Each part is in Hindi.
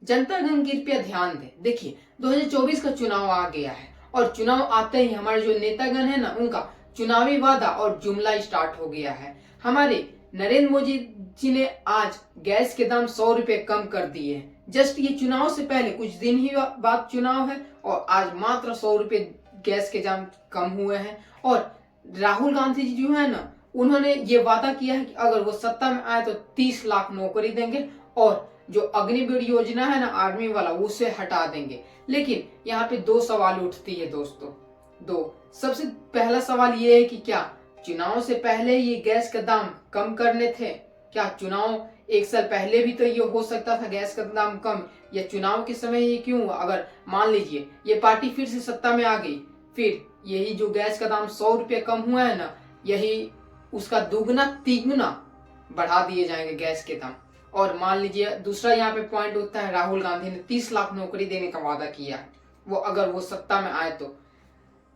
जनतागण कृपया ध्यान दें। देखिए 2024 का चुनाव आ गया है और चुनाव आते ही हमारे जो नेतागण है ना, उनका चुनावी वादा और जुमला स्टार्ट हो गया है। हमारे नरेंद्र मोदी जी ने आज गैस के दाम 100 रुपए कम कर दिए हैं। जस्ट ये चुनाव से पहले कुछ दिन ही बाद चुनाव है और आज मात्र 100 रुपए गैस के दाम कम हुए हैं। और राहुल गांधी जी जो है ना, उन्होंने ये वादा किया है कि अगर वो सत्ता में आए तो 30 लाख नौकरी देंगे और जो अग्निवीर योजना है ना आर्मी वाला, उसे हटा देंगे। लेकिन यहाँ पे दो सवाल उठती है दोस्तों। सबसे पहला सवाल ये है कि क्या चुनाव से पहले ये गैस का दाम कम करने थे? क्या चुनाव एक साल पहले भी तो ये हो सकता था गैस का दाम कम, या चुनाव के समय ये क्यों हुआ? अगर मान लीजिए ये पार्टी फिर से सत्ता में आ गई, फिर यही जो गैस का दाम 100 रुपये कम हुआ है ना, यही उसका दुगना तिगुना बढ़ा दिए जाएंगे गैस के दाम। और मान लीजिए दूसरा यहाँ पे पॉइंट होता है, राहुल गांधी ने 30 लाख नौकरी देने का वादा किया है। वो अगर वो सत्ता में आए तो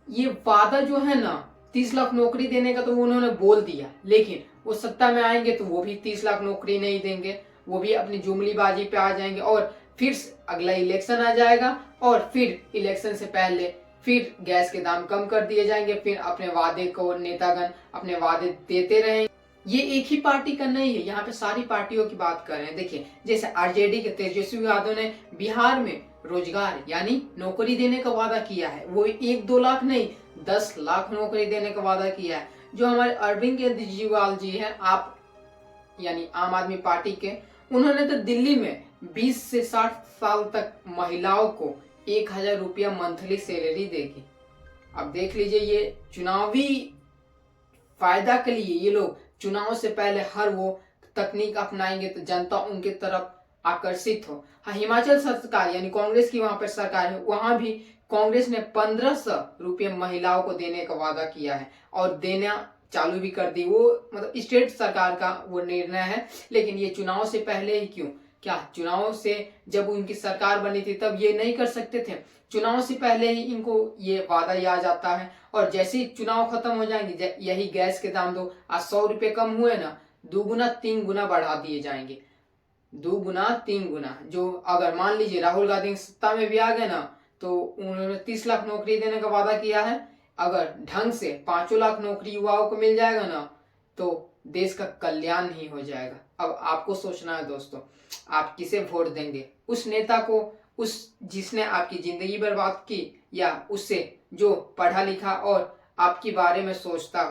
ये वादा जो है ना 30 लाख नौकरी देने का तो उन्होंने बोल दिया, लेकिन वो सत्ता में आएंगे तो वो भी 30 लाख नौकरी नहीं देंगे। वो भी अपनी जुमलीबाजी पे आ जाएंगे और फिर अगला इलेक्शन आ जाएगा और फिर इलेक्शन से पहले फिर गैस के दाम कम कर दिए जाएंगे। फिर अपने वादे को नेतागण अपने वादे देते रहेंगे। ये एक ही पार्टी का नहीं है, यहाँ पे सारी पार्टियों की बात कर रहे हैं। देखिए जैसे आरजेडी के तेजस्वी यादव ने बिहार में रोजगार यानी नौकरी देने का वादा किया है। वो 1-2 लाख नहीं, 10 लाख नौकरी देने का वादा किया है। जो हमारे अरविंद केजरीवाल जी हैं, आप यानी आम आदमी पार्टी के, उन्होंने तो दिल्ली में 20 से 60 साल तक महिलाओं को 1000 रुपया मंथली सैलरी देगी। अब देख लीजिए, ये चुनावी फायदा के लिए ये लोग चुनाव से पहले हर वो तकनीक अपनाएंगे तो जनता उनके तरफ आकर्षित हो। हाँ, हिमाचल सरकार यानी कांग्रेस की वहां पर सरकार है, वहां भी कांग्रेस ने 1500 रुपये महिलाओं को देने का वादा किया है और देना चालू भी कर दी। वो मतलब स्टेट सरकार का वो निर्णय है। लेकिन ये चुनाव से पहले ही क्यों? क्या चुनाव से जब उनकी सरकार बनी थी तब ये नहीं कर सकते थे? चुनाव से पहले ही इनको ये वादा याद आ जाता है और जैसे ही चुनाव खत्म हो जाएंगे, यही गैस के दाम दो आज 100 रुपये कम हुए ना, 2 गुना 3 गुना बढ़ा दिए जाएंगे। 2 गुना 3 गुना। जो अगर मान लीजिए राहुल गांधी सत्ता में भी आ गए ना, तो उन्होंने 30 लाख नौकरी देने का वादा किया है। अगर ढंग से 5 लाख नौकरी युवाओं को मिल जाएगा ना, तो देश का कल्याण ही हो जाएगा। अब आपको सोचना है दोस्तों, आप किसे वोट देंगे? उस नेता को, उस जिसने आपकी जिंदगी बर्बाद की, या उससे जो पढ़ा लिखा और आपके बारे में सोचता हो?